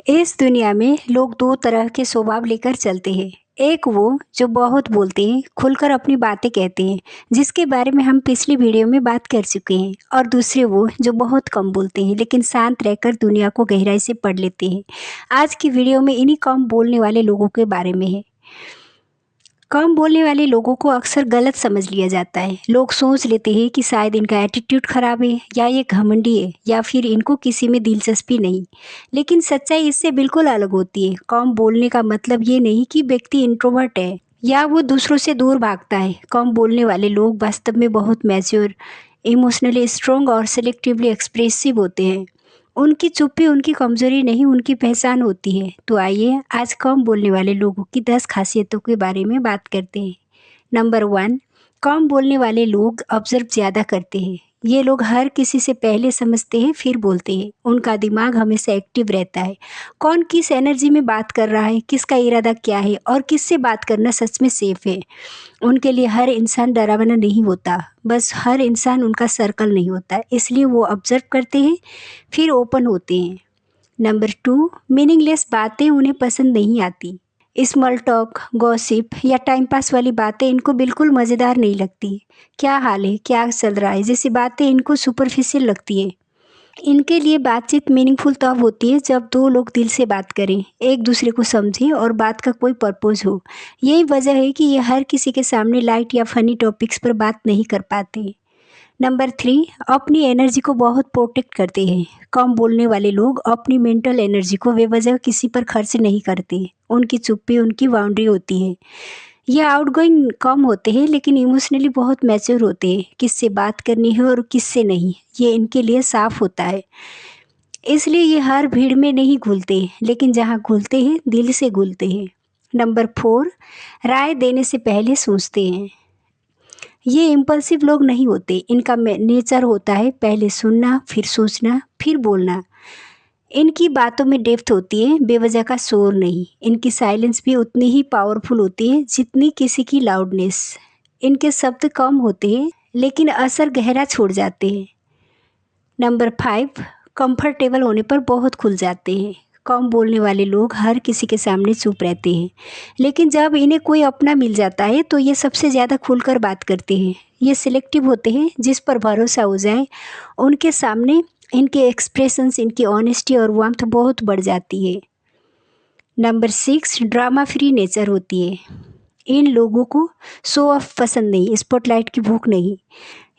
इस दुनिया में लोग दो तरह के स्वभाव लेकर चलते हैं। एक वो जो बहुत बोलते हैं, खुलकर अपनी बातें कहते हैं, जिसके बारे में हम पिछली वीडियो में बात कर चुके हैं। और दूसरे वो जो बहुत कम बोलते हैं लेकिन शांत रहकर दुनिया को गहराई से पढ़ लेते हैं। आज की वीडियो में इन्हीं कम बोलने वाले लोगों के बारे में है। कम बोलने वाले लोगों को अक्सर गलत समझ लिया जाता है। लोग सोच लेते हैं कि शायद इनका एटीट्यूड खराब है, या ये घमंडी है, या फिर इनको किसी में दिलचस्पी नहीं। लेकिन सच्चाई इससे बिल्कुल अलग होती है। कम बोलने का मतलब ये नहीं कि व्यक्ति इंट्रोवर्ट है या वो दूसरों से दूर भागता है। कम बोलने वाले लोग वास्तव में बहुत मैच्योर, इमोशनली स्ट्रोंग और सेलेक्टिवली एक्सप्रेसिव होते हैं। उनकी चुप्पी उनकी कमजोरी नहीं, उनकी पहचान होती है। तो आइए आज कम बोलने वाले लोगों की 10 खासियतों के बारे में बात करते हैं। नंबर 1, कम बोलने वाले लोग ऑब्जर्व ज़्यादा करते हैं। ये लोग हर किसी से पहले समझते हैं फिर बोलते हैं। उनका दिमाग हमेशा एक्टिव रहता है। कौन किस एनर्जी में बात कर रहा है, किसका इरादा क्या है और किससे बात करना सच में सेफ है। उनके लिए हर इंसान डरावना नहीं होता, बस हर इंसान उनका सर्कल नहीं होता। इसलिए वो ऑब्जर्व करते हैं फिर ओपन होते हैं। नंबर 2, मीनिंगलेस बातें उन्हें पसंद नहीं आती। स्मॉल टॉक, गॉसिप या टाइम पास वाली बातें इनको बिल्कुल मज़ेदार नहीं लगती। क्या हाल है, क्या चल रहा है जैसी बातें इनको सुपरफिशियल लगती है। इनके लिए बातचीत मीनिंगफुल तब होती है जब दो लोग दिल से बात करें, एक दूसरे को समझें और बात का कोई पर्पज़ हो। यही वजह है कि ये हर किसी के सामने लाइट या फनी टॉपिक्स पर बात नहीं कर पाते। नंबर 3, अपनी एनर्जी को बहुत प्रोटेक्ट करते हैं। कम बोलने वाले लोग अपनी मेंटल एनर्जी को बेवजह किसी पर खर्च नहीं करते। उनकी चुप्पी उनकी बाउंड्री होती है। ये आउटगोइंग कम होते हैं लेकिन इमोशनली बहुत मैच्योर होते हैं। किससे बात करनी है और किससे नहीं, ये इनके लिए साफ होता है। इसलिए ये हर भीड़ में नहीं घुलते, लेकिन जहाँ घुलते हैं दिल से घुलते हैं। नंबर 4, राय देने से पहले सोचते हैं। ये इम्पल्सिव लोग नहीं होते। इनका नेचर होता है पहले सुनना, फिर सोचना, फिर बोलना। इनकी बातों में डेप्थ होती है, बेवजह का शोर नहीं। इनकी साइलेंस भी उतनी ही पावरफुल होती है जितनी किसी की लाउडनेस। इनके शब्द कम होते हैं लेकिन असर गहरा छोड़ जाते हैं। नंबर 5, कंफर्टेबल होने पर बहुत खुल जाते हैं। कम बोलने वाले लोग हर किसी के सामने चुप रहते हैं, लेकिन जब इन्हें कोई अपना मिल जाता है तो ये सबसे ज़्यादा खुलकर बात करते हैं। ये सिलेक्टिव होते हैं, जिस पर भरोसा हो जाए उनके सामने इनके एक्सप्रेशंस, इनकी ऑनेस्टी और वार्मथ बहुत बढ़ जाती है। नंबर 6, ड्रामा फ्री नेचर होती है। इन लोगों को शो ऑफ पसंद नहीं, स्पॉटलाइट की भूख नहीं।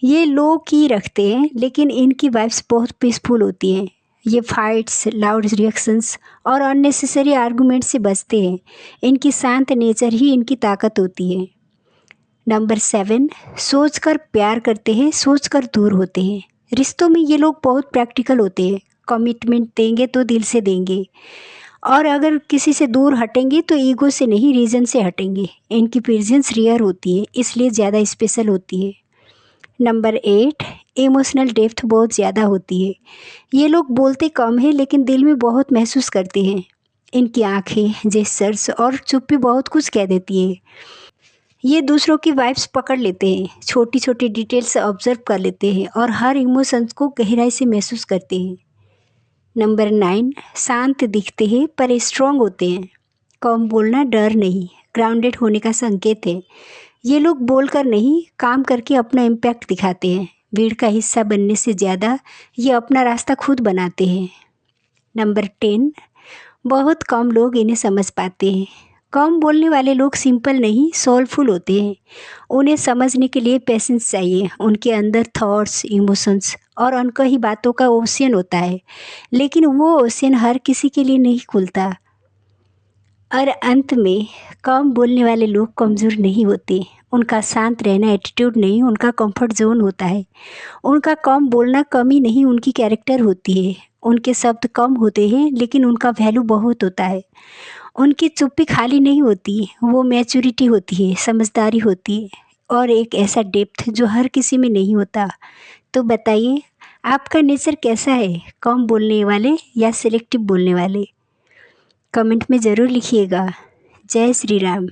ये लो की रखते हैं लेकिन इनकी वाइब्स बहुत पीसफुल होती हैं। ये फाइट्स, लाउड रिएक्शंस और अननेसेसरी आर्गुमेंट से बचते हैं। इनकी शांत नेचर ही इनकी ताकत होती है। नंबर 7, सोचकर प्यार करते हैं, सोचकर दूर होते हैं। रिश्तों में ये लोग बहुत प्रैक्टिकल होते हैं। कमिटमेंट देंगे तो दिल से देंगे, और अगर किसी से दूर हटेंगे तो ईगो से नहीं, रीजन से हटेंगे। इनकी प्रेजेंस रेयर होती है, इसलिए ज़्यादा स्पेशल होती है। नंबर 8, इमोशनल डेप्थ बहुत ज़्यादा होती है। ये लोग बोलते कम हैं लेकिन दिल में बहुत महसूस करते हैं। इनकी आंखें, जेस्चर्स और चुप्पी बहुत कुछ कह देती है। ये दूसरों की वाइब्स पकड़ लेते हैं, छोटी छोटी डिटेल्स ऑब्जर्व कर लेते हैं और हर इमोशंस को गहराई से महसूस करते हैं। नंबर 9, शांत दिखते हैं पर स्ट्रांग होते हैं। कम बोलना डर नहीं, ग्राउंडेड होने का संकेत है। ये लोग बोलकर नहीं, काम करके अपना इम्पैक्ट दिखाते हैं। भीड़ का हिस्सा बनने से ज़्यादा ये अपना रास्ता खुद बनाते हैं। नंबर 10, बहुत कम लोग इन्हें समझ पाते हैं। कम बोलने वाले लोग सिंपल नहीं, सोलफुल होते हैं। उन्हें समझने के लिए पेशेंस चाहिए। उनके अंदर थॉट्स, इमोशंस और अनकही बातों का ओशियन होता है, लेकिन वो ओशियन हर किसी के लिए नहीं खुलता। और अंत में, कम बोलने वाले लोग कमज़ोर नहीं होते। उनका शांत रहना एटीट्यूड नहीं, उनका कंफर्ट जोन होता है। उनका कम बोलना कमी नहीं, उनकी कैरेक्टर होती है। उनके शब्द कम होते हैं लेकिन उनका वैल्यू बहुत होता है। उनकी चुप्पी खाली नहीं होती, वो मैच्योरिटी होती है, समझदारी होती है और एक ऐसा डेप्थ जो हर किसी में नहीं होता। तो बताइए, आपका नेचर कैसा है, कम बोलने वाले या सिलेक्टिव बोलने वाले? कमेंट में ज़रूर लिखिएगा। जय श्री राम।